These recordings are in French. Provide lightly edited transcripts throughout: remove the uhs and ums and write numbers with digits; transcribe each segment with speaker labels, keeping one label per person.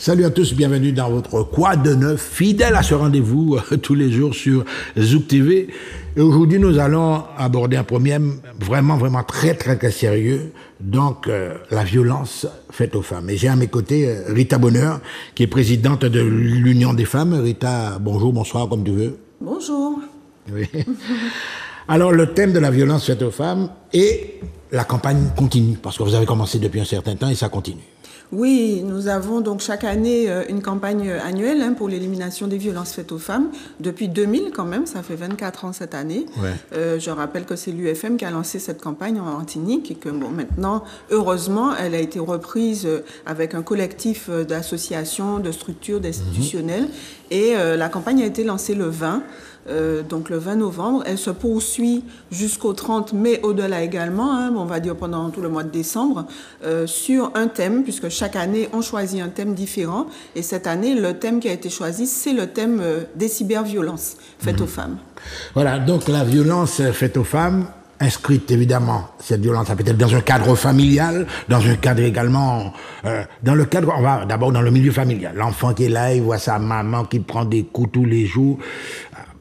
Speaker 1: Salut à tous, bienvenue dans votre Quoi de neuf, fidèle à ce rendez-vous tous les jours sur Zouk TV. Et aujourd'hui, nous allons aborder un problème vraiment très sérieux. Donc, la violence faite aux femmes. Et j'ai à mes côtés Rita Bonheur, qui est présidente de l'Union des femmes. Rita, bonjour, bonsoir, comme tu veux.
Speaker 2: Bonjour.
Speaker 1: Oui. Alors, le thème de la violence faite aux femmes et la campagne continue, parce que vous avez commencé depuis un certain temps et ça continue.
Speaker 2: Oui, nous avons donc chaque année une campagne annuelle pour l'élimination des violences faites aux femmes. Depuis 2000 quand même, ça fait 24 ans cette année. Ouais. Je rappelle que c'est l'UFM qui a lancé cette campagne en Martinique et que bon, maintenant, heureusement, elle a été reprise avec un collectif d'associations, de structures, d'institutionnels. Et la campagne a été lancée le 20. Donc le 20 novembre, elle se poursuit jusqu'au 30 mai, au-delà également, on va dire pendant tout le mois de décembre, sur un thème, puisque chaque année on choisit un thème différent, et cette année le thème qui a été choisi, c'est le thème des cyberviolences faites aux femmes. Voilà, donc la violence faite aux femmes, inscrite évidemment, cette violence, ça peut être dans un cadre familial, dans un cadre également, dans le cadre, on va d'abord dans le milieu familial, l'enfant qui est là, il voit sa maman qui prend des coups tous les jours.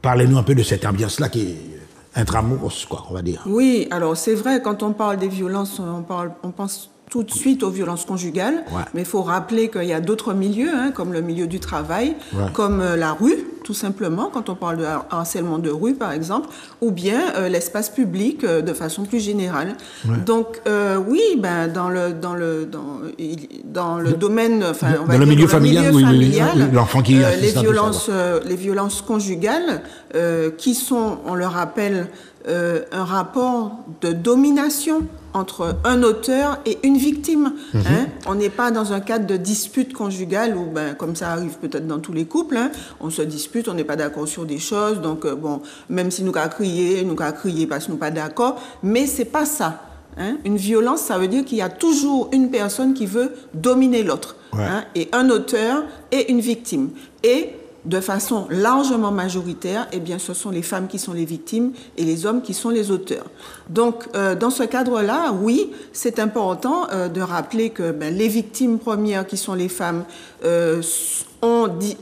Speaker 2: Parlez-nous un peu de cette ambiance-là qui est intramuros, quoi, on va dire. Oui, alors c'est vrai, quand on parle des violences, on pense tout de suite aux violences conjugales, ouais. Mais il faut rappeler qu'il y a d'autres milieux, comme le milieu du travail, ouais. Comme la rue, tout simplement, quand on parle de harcèlement de rue, par exemple, ou bien l'espace public de façon plus générale. Ouais. Donc, oui, ben, dans le domaine, enfin, on va dire, milieu familial, oui, l'enfant qui les violences conjugales, qui sont, on le rappelle, un rapport de domination entre un auteur et une victime. On n'est pas dans un cadre de dispute conjugale où, ben, comme ça arrive peut-être dans tous les couples, on se dispute, on n'est pas d'accord sur des choses, donc bon, même si nous qu'à crier parce que nous pas d'accord, mais c'est pas ça. Une violence, ça veut dire qu'il y a toujours une personne qui veut dominer l'autre, ouais. Et un auteur et une victime. Et de façon largement majoritaire, eh bien, ce sont les femmes qui sont les victimes et les hommes qui sont les auteurs. Donc, dans ce cadre-là, oui, c'est important de rappeler que les victimes premières, qui sont les femmes,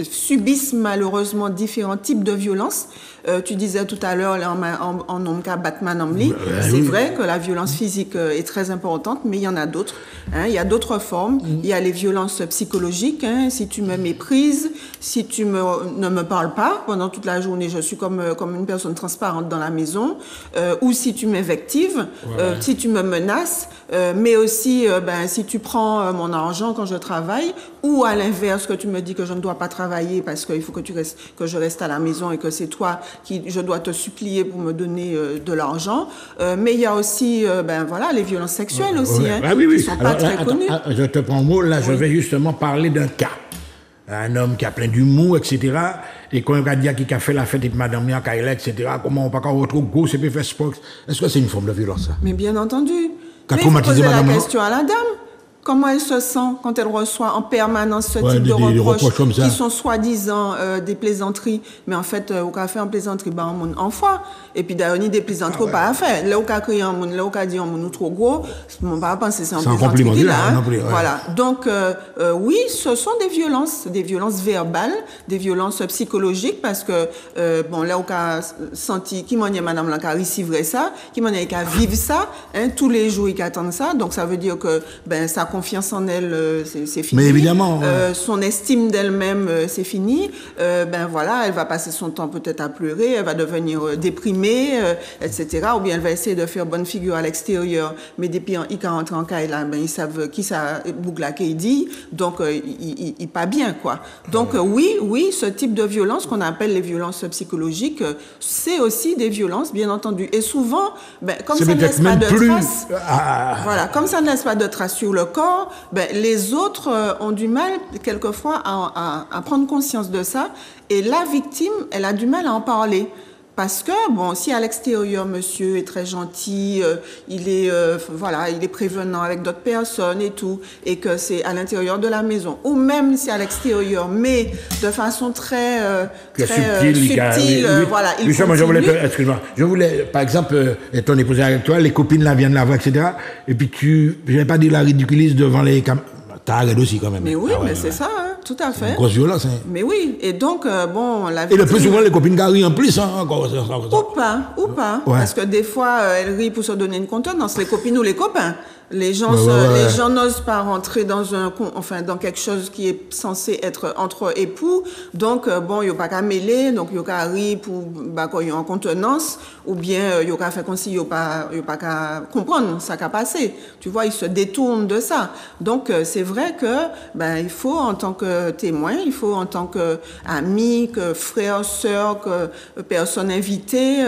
Speaker 2: subissent malheureusement différents types de violences. Tu disais tout à l'heure, en nom cas Batman Amli, c'est vrai que la violence physique est très importante, mais il y en a d'autres. Il y a d'autres formes. Il y a les violences psychologiques. Si tu me méprises, si tu ne me parles pas pendant toute la journée, je suis comme une personne transparente dans la maison, ou si tu m'invectives, si tu me menaces, mais aussi si tu prends mon argent quand je travaille, ou à l'inverse, que tu me dis que je ne dois pas travailler parce qu'il faut que je reste à la maison et que c'est toi je dois te supplier pour me donner de l'argent. Mais il y a aussi les violences sexuelles aussi, qui ne sont pas très connues.
Speaker 1: Je te prends au mot, là, je vais justement parler d'un cas. Un homme qui a plein d'humour, etc. Et quand on a dit qu'il a fait la fête avec madame Nia Kaila, etc., comment on peut pas retrouver gros, c'est faire sport. Est-ce que c'est une forme de violence, ça?
Speaker 2: Mais bien entendu. Mais il faut poser la question à la dame. Comment elle se sent quand elle reçoit en permanence ce type de reproches qui sont soi-disant des plaisanteries, mais en fait, au cas fait en plaisanterie, en foi. Et puis d'ailleurs, ni des plaisanteries pas à faire. Là, au cas crier en monde, là, au cas dire en monde trop gros, on va pas penser c'est en plaisanterie là. Voilà. Donc, oui, ce sont des violences verbales, des violences psychologiques, parce que, là, au cas senti, qui m'en est madame là, qui recevrait ça, qui m'en est qu'à vivre ça, tous les jours, ils attendent ça. Donc, ça veut dire que, sa confiance en elle, c'est fini.
Speaker 1: Mais évidemment.
Speaker 2: Son estime d'elle-même, c'est fini. Elle va passer son temps peut-être à pleurer, elle va devenir déprimée, etc. Ou bien elle va essayer de faire bonne figure à l'extérieur, mais depuis il rentre en cas, là, ils savent qui ça boucle qu'il dit, donc il pas bien, quoi. Donc oui, ce type de violence qu'on appelle les violences psychologiques, c'est aussi des violences, bien entendu. Et souvent, comme ça ne laisse pas de traces, comme ça ne laisse pas de traces sur le corps, les autres ont du mal quelquefois à prendre conscience de ça, et la victime, elle a du mal à en parler. Parce que, si à l'extérieur, monsieur est très gentil, il est prévenant avec d'autres personnes et tout, et que c'est à l'intérieur de la maison, ou même si à l'extérieur, mais de façon très subtile, il continue.
Speaker 1: Excuse-moi, je voulais, par exemple, ton épouse avec toi, les copines là viennent la voir, etc., et puis je n'ai pas dit la ridiculise devant les caméras. T'arrêtes aussi quand même.
Speaker 2: Mais oui, c'est ça, tout à fait.
Speaker 1: Une grosse violence. Hein.
Speaker 2: Mais oui, et donc, bon...
Speaker 1: Et le plus souvent, les copines garient en plus. Hein, encore,
Speaker 2: ou pas. Ouais. Parce que des fois, elles rient pour se donner une contenance, les copines ou les copains. Les gens n'osent pas rentrer dans dans quelque chose qui est censé être entre époux. Donc, bon, il n'y a pas qu'à mêler, donc il n'y a qu'à rire pour, quand il y a en contenance, ou bien il n'y a qu'à faire comme si il n'y a pas qu'à comprendre ça qu'a passé. Tu vois, ils se détournent de ça. Donc, c'est vrai que, il faut, en tant que témoin, il faut, en tant qu'ami, que frère, sœur, que personne invitée,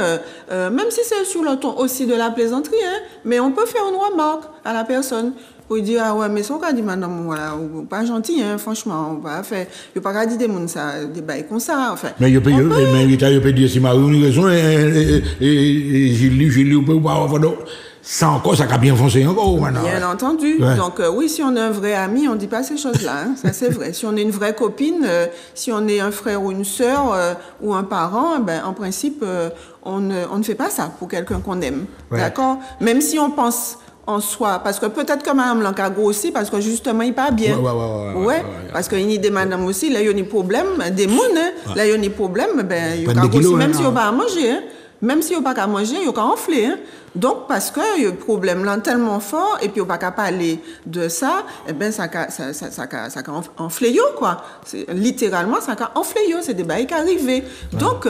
Speaker 2: même si c'est sur le ton aussi de la plaisanterie, hein, mais on peut faire une remarque à la personne pour dire ah ouais mais son cas dit madame voilà ou pas gentil hein franchement on va faire il pas qu'à dire des monde ça des bails comme ça enfin
Speaker 1: mais il peut dire si Marie une raison et Gilles ou pas ça encore ça a bien foncé encore maintenant
Speaker 2: bien entendu donc oui si on est un vrai ami on dit pas ces choses là hein, ça c'est vrai si on est une vraie copine si on est un frère ou une sœur ou un parent en principe on ne fait pas ça pour quelqu'un qu'on aime d'accord même si on pense en soi, parce que peut-être que Mme Lancago aussi, parce que justement, il n'est pas bien. Parce qu'il y a des madame aussi, là, il y a des problèmes, des mounes, là, il y a des problèmes, il y a aussi, même s'il n'y a pas à manger, hein, même s'il n'y a pas à manger, il y a qu'à enfler, hein. Donc, parce que le problème là tellement fort, et puis on n'a pas qu'à parler de ça, ça a enflé, quoi. Littéralement, ça a enflé, c'est des bails qui arrivent. Donc,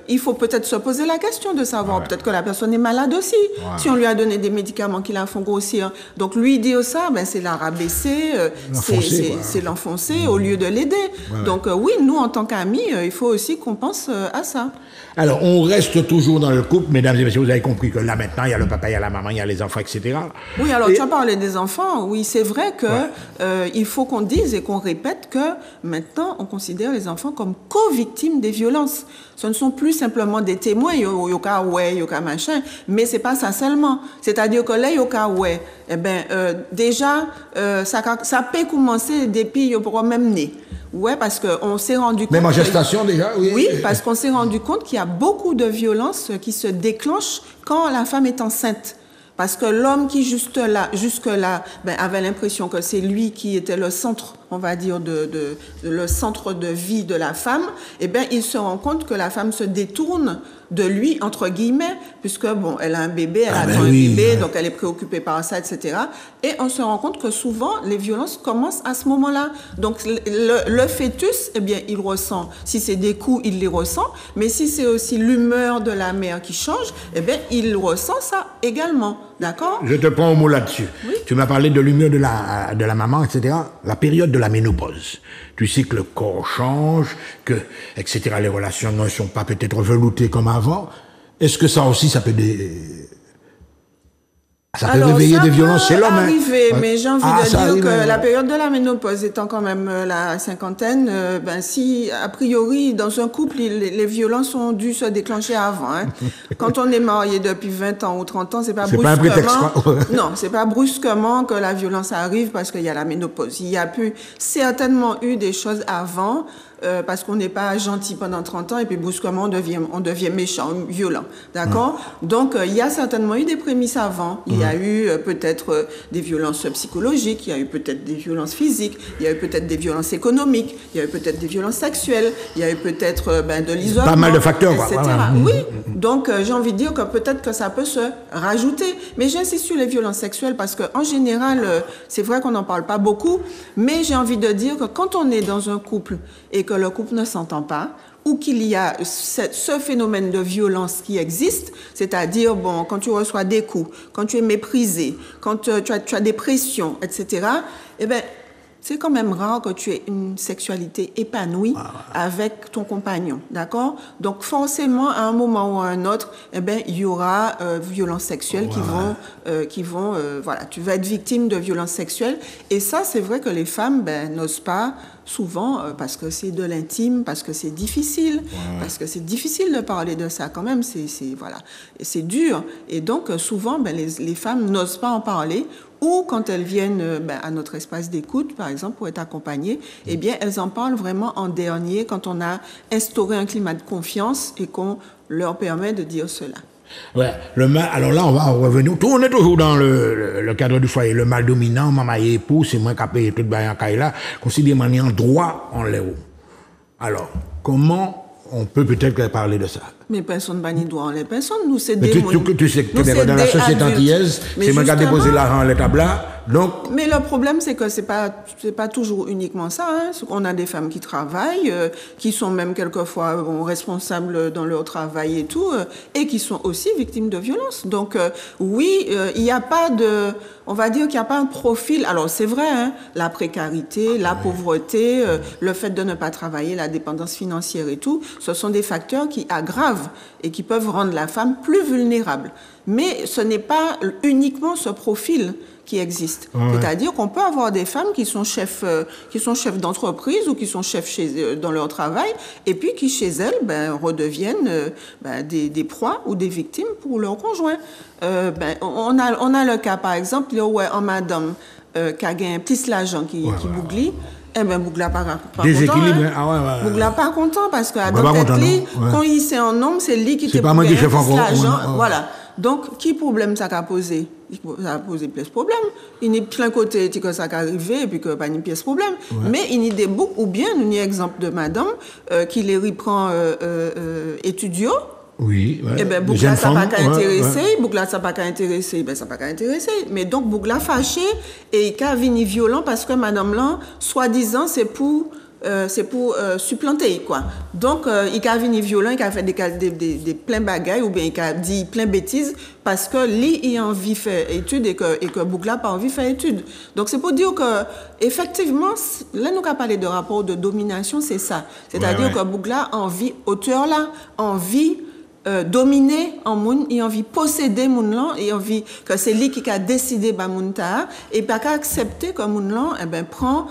Speaker 2: il faut peut-être se poser la question de savoir, peut-être que la personne est malade aussi, si on lui a donné des médicaments qui la font grossir. Donc, lui dire ça, c'est la rabaisser, c'est l'enfoncer au lieu de l'aider. Donc, oui, nous, en tant qu'amis, il faut aussi qu'on pense à ça.
Speaker 1: Alors, on reste toujours dans le couple, mesdames et messieurs, vous avez compris que là, maintenant, il y a le papa, il y a la maman, il y a les enfants, etc.
Speaker 2: Oui, alors tu as parlé des enfants. Oui, c'est vrai que il faut qu'on dise et qu'on répète que maintenant, on considère les enfants comme co-victimes des violences. Ce ne sont plus simplement des témoins, yoka ouais, yoka machin, mais c'est pas ça seulement. C'est-à-dire que là, yoka ouais, déjà, ça peut commencer depuis yoka même né. Ouais, parce qu'on s'est rendu compte...
Speaker 1: Même en gestation déjà, oui.
Speaker 2: Oui, parce qu'on s'est rendu compte qu'il y a beaucoup de violences qui se déclenchent quand la femme est enceinte. Parce que l'homme qui jusque-là, avait l'impression que c'est lui qui était le centre, on va dire, le centre de vie de la femme, il se rend compte que la femme se détourne de lui, entre guillemets, puisque, elle a un bébé, elle attend un bébé, donc elle est préoccupée par ça, etc. Et on se rend compte que souvent, les violences commencent à ce moment-là. Donc, le fœtus, il ressent, si c'est des coups, il les ressent, mais si c'est aussi l'humeur de la mère qui change, il ressent ça également. D'accord ?
Speaker 1: Je te prends au mot là-dessus.
Speaker 2: Oui.
Speaker 1: Tu m'as parlé de l'humeur de la maman, etc. La période de la ménopause. Tu sais que le corps change, etc. Les relations ne sont pas peut-être veloutées comme avant. Est-ce que ça aussi, ça peut réveiller des violences chez l'homme.
Speaker 2: Ça peut arriver, mais j'ai envie de dire que la période de la ménopause étant quand même la cinquantaine, si, a priori, dans un couple, les violences ont dû se déclencher avant. Hein. Quand on est marié depuis 20 ans ou 30 ans, c'est pas brusquement... Non, c'est pas brusquement que la violence arrive parce qu'il y a la ménopause. Il y a certainement eu des choses avant, parce qu'on n'est pas gentil pendant 30 ans et puis brusquement on devient méchant, violent, d'accord ? Donc il y a certainement eu des prémices avant. Il y a eu peut-être des violences psychologiques, il y a eu peut-être des violences physiques, il y a eu peut-être des violences économiques, il y a eu peut-être des violences sexuelles, il y a eu peut-être de l'isolement,
Speaker 1: pas mal de facteurs,
Speaker 2: etc. Oui, donc j'ai envie de dire que peut-être que ça peut se rajouter. Mais j'insiste sur les violences sexuelles parce que en général, c'est vrai qu'on n'en parle pas beaucoup, mais j'ai envie de dire que quand on est dans un couple et que le couple ne s'entend pas, ou qu'il y a ce phénomène de violence qui existe, c'est-à-dire, quand tu reçois des coups, quand tu es méprisé, quand tu as des pressions, etc., c'est quand même rare que tu aies une sexualité épanouie avec ton compagnon, d'accord ? Donc forcément, à un moment ou à un autre, il y aura violences sexuelles qui vont, tu vas être victime de violences sexuelles. Et ça, c'est vrai que les femmes, n'osent pas souvent parce que c'est de l'intime, parce que c'est difficile, parce que c'est difficile de parler de ça quand même, c'est dur. Et donc souvent, les femmes n'osent pas en parler. Ou quand elles viennent à notre espace d'écoute, par exemple, pour être accompagnées, elles en parlent vraiment en dernier, quand on a instauré un climat de confiance et qu'on leur permet de dire cela.
Speaker 1: Ouais, le mal, alors là, on va revenir. On est toujours dans le cadre du foyer. Le mal dominant, maman et époux, c'est moi qui ai payé tout le bail en là, considéré manière droit en l'air. Alors, comment on peut peut-être parler de ça?
Speaker 2: Mais personne ne droit en les personnes. Nous, c'est des...
Speaker 1: Tu sais que dans la société antillaise, c'est moi qui a déposé l'argent à l'étable là. Donc...
Speaker 2: Mais le problème, c'est que c'est pas toujours uniquement ça. Hein. On a des femmes qui travaillent, qui sont même quelquefois responsables dans leur travail et tout, et qui sont aussi victimes de violences. Donc, oui, il n'y a pas de... On va dire qu'il n'y a pas un profil. Alors, c'est vrai, hein, la précarité, la pauvreté, le fait de ne pas travailler, la dépendance financière et tout, ce sont des facteurs qui aggravent et qui peuvent rendre la femme plus vulnérable. Mais ce n'est pas uniquement ce profil qui existe. Ouais. C'est-à-dire qu'on peut avoir des femmes qui sont chefs d'entreprise ou qui sont chefs dans leur travail et puis qui, chez elles, redeviennent des proies ou des victimes pour leur conjoint. On a le cas, par exemple, en madame qui a gagné un petit l'argent qui bouglit. Eh bien, Bougla pas
Speaker 1: déséquilibre,
Speaker 2: content. Hein. Bougla pas content parce que quand il s'est en nombre, c'est lui qui
Speaker 1: te pas moi qui chef encore.
Speaker 2: L'argent. Voilà. Donc, qui problème ça a posé? Ça a posé plus de problèmes. Il y a plein côté que ça a arrivé et puis que pas une pièce problème. Ouais. Mais il y a des boucs ou bien il y a exemple de madame qui les reprend étudiants.
Speaker 1: Oui, ouais.
Speaker 2: Eh bien, Bougla, ça n'a pas qu'à intéresser. Bougla, ça n'a pas qu'à intéresser. Ben, ça n'a pas qu'à intéresser. Mais donc, Bougla fâché et il a venu violent parce que madame là, soi-disant, c'est pour supplanter, quoi. Donc, il a venu violent, il a fait des plein bagailles ou bien il a dit plein bêtises parce que lui, il a envie de faire études et que Bougla n'a pas envie de faire études. Donc, c'est pour dire que, effectivement, là, nous avons parlé de rapport de domination, c'est ça. C'est-à-dire que Bougla a envie, auteur là, envie dominer en moun, il a envie posséder moun lan, il a envie que c'est lui qui a décidé ba moun ta et pas qu'à accepter que moun lan prend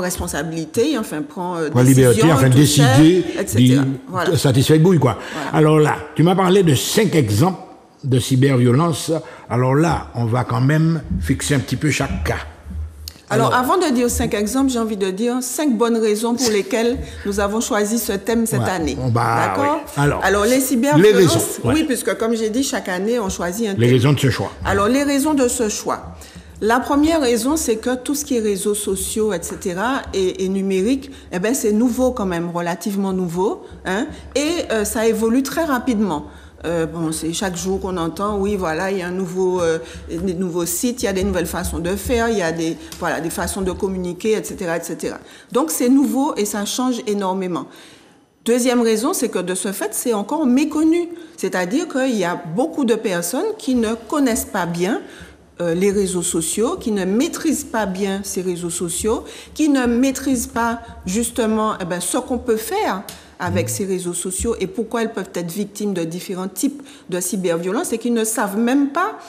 Speaker 2: responsabilité, enfin prend décision,
Speaker 1: liberté, enfin décider,
Speaker 2: etc. Voilà.
Speaker 1: Satisfait bouille quoi.
Speaker 2: Voilà.
Speaker 1: Alors là, tu m'as parlé de 5 exemples de cyberviolence. Alors là, on va quand même fixer un petit peu chaque cas.
Speaker 2: Alors, avant de dire 5 exemples, j'ai envie de dire 5 bonnes raisons pour lesquelles nous avons choisi ce thème cette année. D'accord ?
Speaker 1: Oui.
Speaker 2: Alors, les cyberviolences, oui, puisque comme j'ai dit, chaque année, on choisit un thème.
Speaker 1: Les raisons de ce choix.
Speaker 2: Alors, les raisons de ce choix. La première raison, c'est que tout ce qui est réseaux sociaux, etc., et numérique, eh ben, c'est nouveau quand même, relativement nouveau, hein, et ça évolue très rapidement. C'est chaque jour qu'on entend, oui, voilà, il y a des nouveaux sites, il y a des nouvelles façons de faire, il y a des façons de communiquer, etc., etc. Donc, c'est nouveau et ça change énormément. Deuxième raison, c'est que de ce fait, c'est encore méconnu. C'est-à-dire qu'il y a beaucoup de personnes qui ne connaissent pas bien les réseaux sociaux, qui ne maîtrisent pas bien ces réseaux sociaux, qui ne maîtrisent pas justement ce qu'on peut faire avec ces réseaux sociaux et pourquoi elles peuvent être victimes de différents types de cyberviolence et qui ne savent même pas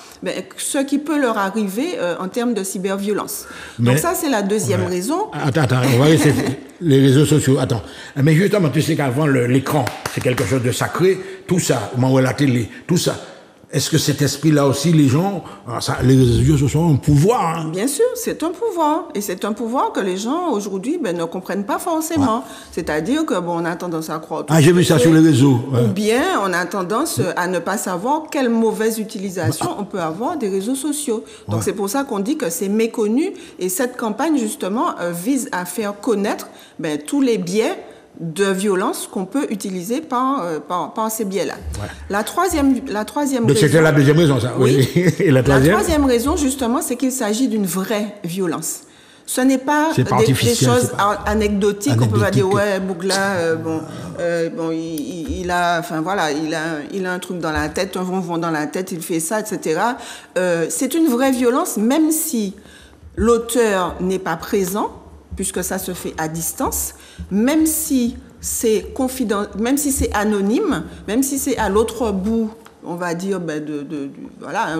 Speaker 2: ce qui peut leur arriver en termes de cyberviolence. Donc ça, c'est la deuxième raison.
Speaker 1: Attends, on va laisser les réseaux sociaux. Attends, mais justement, tu sais qu'avant, l'écran, c'est quelque chose de sacré. Tout ça, la télé, tout ça. Est-ce que cet esprit-là aussi, les gens, les réseaux sociaux ont un pouvoir, hein?
Speaker 2: Bien sûr, c'est un pouvoir. Et c'est un pouvoir que les gens, aujourd'hui, ne comprennent pas forcément. Ouais. C'est-à-dire que, on a tendance à croire...
Speaker 1: j'ai vu ça sur les réseaux.
Speaker 2: Ouais. Ou bien, on a tendance à ne pas savoir quelle mauvaise utilisation on peut avoir des réseaux sociaux. Donc, c'est pour ça qu'on dit que c'est méconnu. Et cette campagne, justement, vise à faire connaître tous les biais de violence qu'on peut utiliser par ces biais-là. Ouais. La troisième raison...
Speaker 1: Donc c'était la deuxième raison, ça.
Speaker 2: Oui.
Speaker 1: Et la
Speaker 2: troisième raison, justement, c'est qu'il s'agit d'une vraie violence. Ce n'est pas des choses anecdotiques. On peut pas dire, ouais, Bougla, il a un truc dans la tête, un ronron dans la tête, il fait ça, etc. C'est une vraie violence, même si l'auteur n'est pas présent, puisque ça se fait à distance, même si c'est même si c'est anonyme, même si c'est à l'autre bout, on va dire,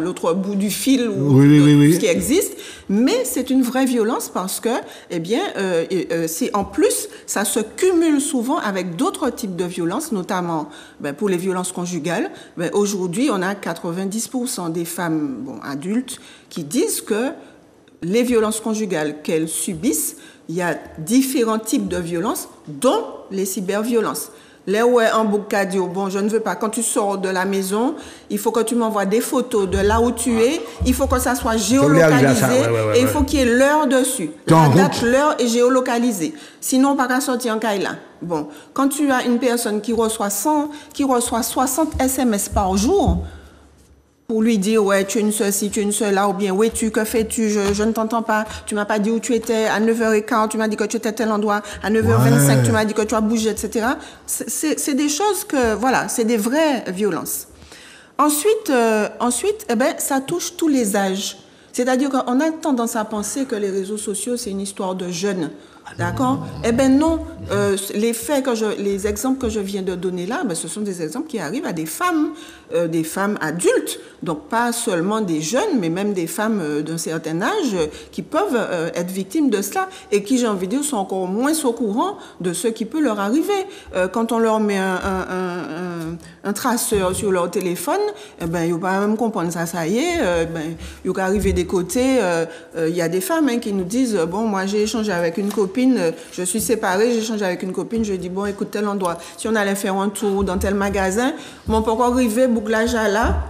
Speaker 2: l'autre bout du fil ou ce qui existe, mais c'est une vraie violence parce que, c'est en plus, ça se cumule souvent avec d'autres types de violences, notamment pour les violences conjugales. Aujourd'hui, on a 90% des femmes adultes qui disent que les violences conjugales qu'elles subissent, il y a différents types de violences, dont les cyberviolences. Là où est un bouc dit, bon, je ne veux pas. Quand tu sors de la maison, il faut que tu m'envoies des photos de là où tu es. Il faut que ça soit géolocalisé. Et il faut qu'il y ait l'heure dessus. La date, l'heure est géolocalisée. Sinon, pas qu'à sortir en Kaila. Bon, quand tu as une personne qui reçoit 60 SMS par jour, pour lui dire, ouais, tu es une seule ci, tu es une seule là, ou bien, oui, que fais-tu, je ne t'entends pas, tu m'as pas dit où tu étais, à 9h15, tu m'as dit que tu étais à tel endroit, à 9h25, tu m'as dit que tu as bougé, etc. C'est des choses que, voilà, c'est des vraies violences. Ensuite, eh ben, ça touche tous les âges. C'est-à-dire qu'on a tendance à penser que les réseaux sociaux, c'est une histoire de jeunes. D'accord? Eh ben non, les exemples que je viens de donner là, ben ce sont des exemples qui arrivent à des femmes adultes, donc pas seulement des jeunes, mais même des femmes d'un certain âge qui peuvent être victimes de cela et qui, j'ai envie de dire, sont encore moins au courant de ce qui peut leur arriver. Quand on leur met un traceur sur leur téléphone, eh ben ils vont pas même comprendre ça y est, ils vont arriver des côtés. Il y a des femmes qui nous disent, bon, moi j'ai échangé avec une copine, je suis séparée, j'ai échangé avec une copine, je lui ai dit, bon, écoute, tel endroit, si on allait faire un tour dans tel magasin, mon pourquoi arriver, bouclage là,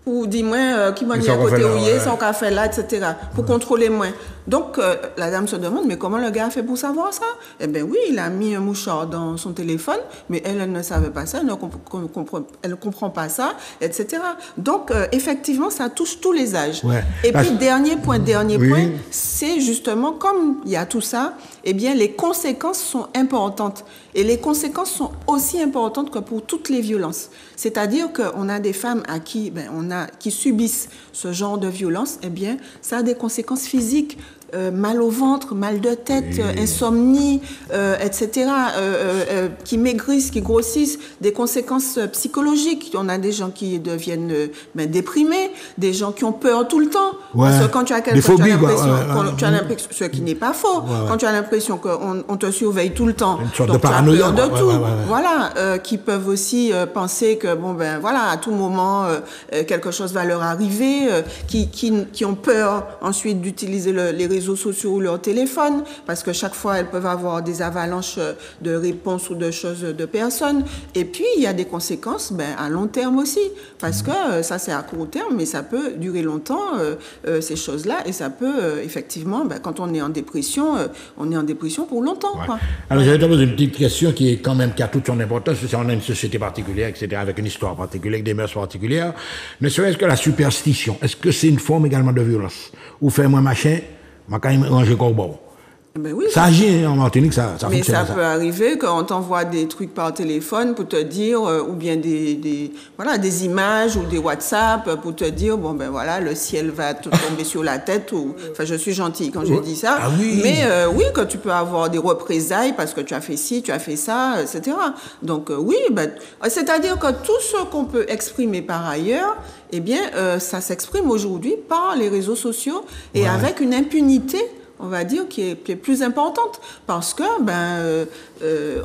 Speaker 2: ou dis-moi, qui m'a mis à côté où il est, son café là, etc., pour contrôler moins. Donc, la dame se demande, mais comment le gars a fait pour savoir ça? Eh bien oui, il a mis un mouchoir dans son téléphone, mais elle ne savait pas ça, elle ne comprend pas ça, etc. Donc, effectivement, ça touche tous les âges. Ouais. Et puis, dernier point, c'est justement, comme il y a tout ça, eh bien, les conséquences sont importantes. Et les conséquences sont aussi importantes que pour toutes les violences. C'est-à-dire qu'on a des femmes à qui, qui subissent ce genre de violence, eh bien, ça a des conséquences physiques. Mal au ventre, mal de tête, insomnie, etc., qui maigrissent, qui grossissent, des conséquences psychologiques. On a des gens qui deviennent déprimés, des gens qui ont peur tout le temps. Ouais. Parce que quand tu as quelqu'un, tu as l'impression, ce qui n'est pas faux, quand tu as l'impression qu'on te surveille tout le temps,
Speaker 1: une sorte de paranoïa,
Speaker 2: de tout. Voilà, qui peuvent aussi penser que à tout moment quelque chose va leur arriver, qui ont peur ensuite d'utiliser les réseaux sociaux ou leur téléphone, parce que chaque fois elles peuvent avoir des avalanches de réponses ou de choses de personnes. Et puis il y a des conséquences à long terme aussi, parce que ça c'est à court terme, mais ça peut durer longtemps ces choses-là, et ça peut effectivement, quand on est en dépression pour longtemps. Ouais. Quoi.
Speaker 1: Alors j'avais te poser une petite question qui a toute son importance, parce qu'on a une société particulière, etc., avec une histoire particulière, avec des mœurs particulières. Ne serait-ce que la superstition, est-ce que c'est une forme également de violence? Ou faire moi machin, ma quand il range corbeau.
Speaker 2: Ben oui,
Speaker 1: ça agit en Martinique, ça fonctionne.
Speaker 2: Mais ça peut arriver quand on t'envoie des trucs par téléphone pour te dire, ou bien des images ou des WhatsApp pour te dire, le ciel va te tomber sur la tête. Enfin, je suis gentille quand je dis ça. Ah oui. Mais oui, que tu peux avoir des représailles parce que tu as fait ci, tu as fait ça, etc. Donc oui, c'est-à-dire que tout ce qu'on peut exprimer par ailleurs, eh bien, ça s'exprime aujourd'hui par les réseaux sociaux et avec une impunité, on va dire, qui est plus importante, parce que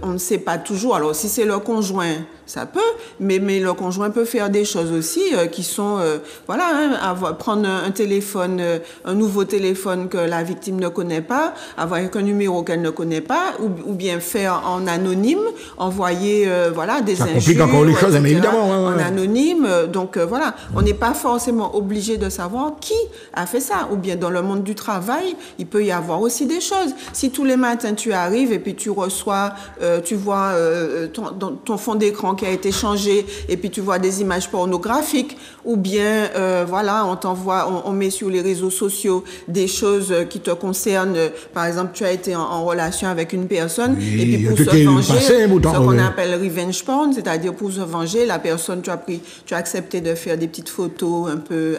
Speaker 2: on ne sait pas toujours. Alors si c'est le conjoint, ça peut, mais le conjoint peut faire des choses aussi qui sont prendre un téléphone, un nouveau téléphone que la victime ne connaît pas, avoir un numéro qu'elle ne connaît pas, ou bien faire en anonyme, envoyer des injures. Ça complique encore les choses, mais évidemment. En anonyme, donc on n'est pas forcément obligé de savoir qui a fait ça. Ou bien dans le monde du travail, il peut y avoir aussi des choses. Si tous les matins tu arrives et puis tu reçois, tu vois ton fond d'écran qui a été changé et puis tu vois des images pornographiques, ou bien on t'envoie, on met sur les réseaux sociaux des choses qui te concernent. Par exemple, tu as été en relation avec une personne et puis pour se venger, ce qu'on appelle revenge porn, c'est-à-dire pour se venger, la personne, tu as accepté de faire des petites photos un peu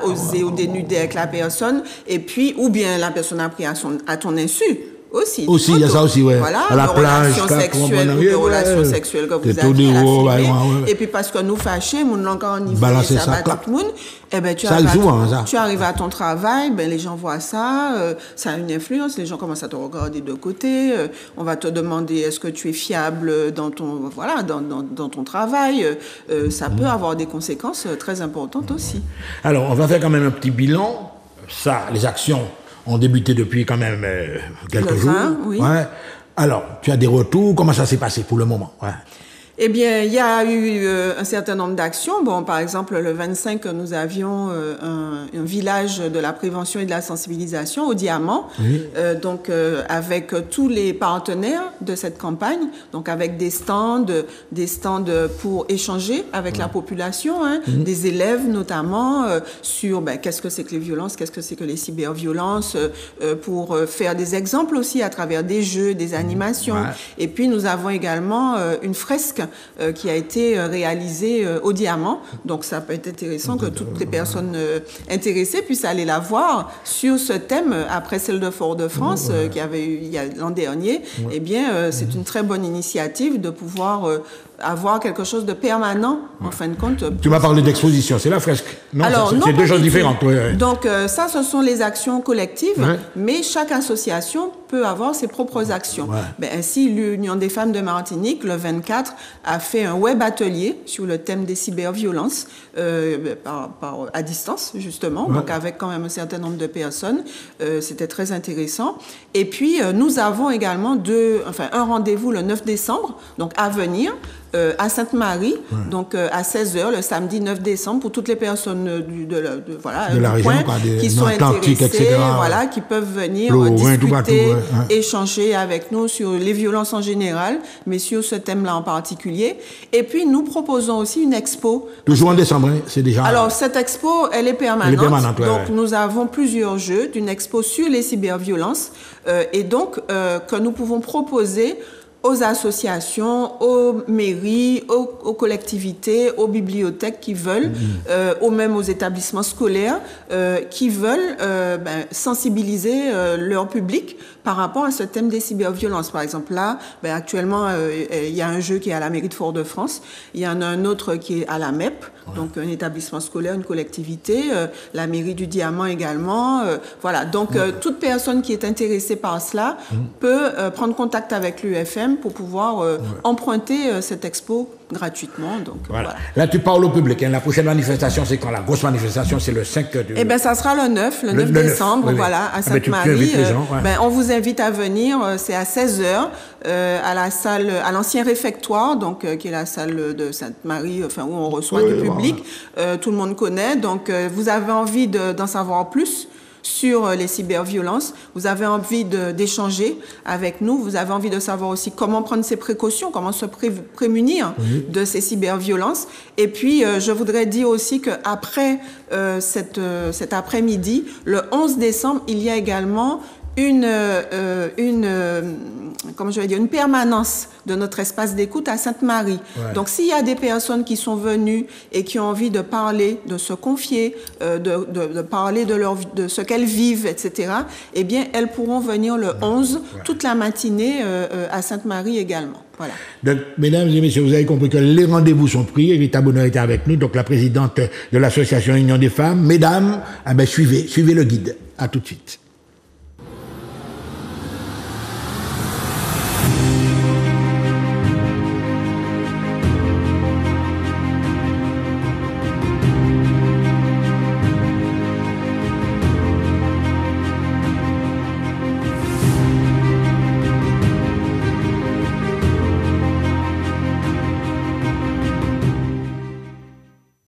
Speaker 2: osées ou dénudées avec la personne, et puis ou bien la personne a pris à ton insu. Aussi,
Speaker 1: il y a ça aussi, ouais.
Speaker 2: Voilà,
Speaker 1: à la plage,
Speaker 2: des relations sexuelles que vous avez et puis parce que nous fâchés, mon encore en niveau, ça va tout le monde. Tu arrives à ton travail, les gens voient ça, ça a une influence, les gens commencent à te regarder de côté, on va te demander est-ce que tu es fiable dans ton ton travail, ça peut avoir des conséquences très importantes aussi.
Speaker 1: Alors, on va faire quand même un petit bilan. Ça, les actions ont débuté depuis quand même quelques jours.
Speaker 2: Oui.
Speaker 1: Ouais. Alors, tu as des retours, comment ça s'est passé pour le moment? Ouais.
Speaker 2: Eh bien, il y a eu un certain nombre d'actions. Bon, par exemple, le 25, nous avions un village de la prévention et de la sensibilisation au Diamant, oui. Donc avec tous les partenaires de cette campagne, donc avec des stands pour échanger avec la population, hein, des élèves notamment, sur qu'est-ce que c'est que les violences, qu'est-ce que c'est que les cyberviolences, pour faire des exemples aussi à travers des jeux, des animations. Ouais. Et puis, nous avons également une fresque qui a été réalisée au Diamant. Donc, ça peut être intéressant que toutes les personnes intéressées puissent aller la voir sur ce thème, après celle de Fort-de-France, qui avait eu l'an dernier. Eh bien, c'est une très bonne initiative de pouvoir avoir quelque chose de permanent, en fin de compte.
Speaker 1: Tu m'as parlé d'exposition, c'est la fresque. Non, alors, c'est deux choses différentes. Ouais.
Speaker 2: Donc, ça, ce sont les actions collectives, mais chaque association peut avoir ses propres actions. Ouais. Ainsi, l'Union des femmes de Martinique, le 24, a fait un web atelier sur le thème des cyberviolences à distance, justement, donc avec quand même un certain nombre de personnes. C'était très intéressant. Et puis, nous avons également un rendez-vous le 9 décembre, donc à venir, à Sainte-Marie, donc à 16h, le samedi 9 décembre, pour toutes les personnes de la région, qui sont intéressées, etc., voilà, qui peuvent venir discuter, échanger avec nous sur les violences en général, mais sur ce thème-là en particulier. Et puis, nous proposons aussi une expo.
Speaker 1: Toujours en décembre, c'est déjà...
Speaker 2: Alors, cette expo, elle est permanente. Donc, nous avons plusieurs jeux d'une expo sur les cyberviolences, et donc, que nous pouvons proposer aux associations, aux mairies, aux collectivités, aux bibliothèques qui veulent, ou même aux établissements scolaires qui veulent sensibiliser leur public par rapport à ce thème des cyberviolences. Par exemple, là, actuellement, il y a un jeu qui est à la mairie de Fort-de-France, il y en a un autre qui est à la MEP, donc un établissement scolaire, une collectivité, la mairie du Diamant également. Voilà, donc toute personne qui est intéressée par cela peut prendre contact avec l'UFM pour pouvoir emprunter cette expo gratuitement. Donc,
Speaker 1: voilà. Là, tu parles au public. Hein. La prochaine manifestation, c'est quand? La grosse manifestation, c'est le 5 du...
Speaker 2: Eh bien, ça sera le 9 décembre, voilà, à Sainte-Marie. On vous invite à venir. C'est à 16h à la salle, à l'ancien réfectoire, donc qui est la salle de Sainte-Marie, où on reçoit du public. Voilà. Tout le monde connaît. Donc, vous avez envie d'en savoir plus sur les cyberviolences, vous avez envie d'échanger avec nous, vous avez envie de savoir aussi comment prendre ses précautions, comment se prémunir de ces cyberviolences. Et puis, je voudrais dire aussi qu'après cet après-midi, le 11 décembre, il y a également une permanence de notre espace d'écoute à Sainte-Marie. Ouais. Donc, s'il y a des personnes qui sont venues et qui ont envie de parler, de se confier, de parler de ce qu'elles vivent, etc., eh bien, elles pourront venir le 11, toute la matinée, à Sainte-Marie également. Voilà.
Speaker 1: Donc, mesdames et messieurs, vous avez compris que les rendez-vous sont pris. Rita Bonheur était avec nous, donc la présidente de l'association Union des femmes. Mesdames, suivez le guide. À tout de suite.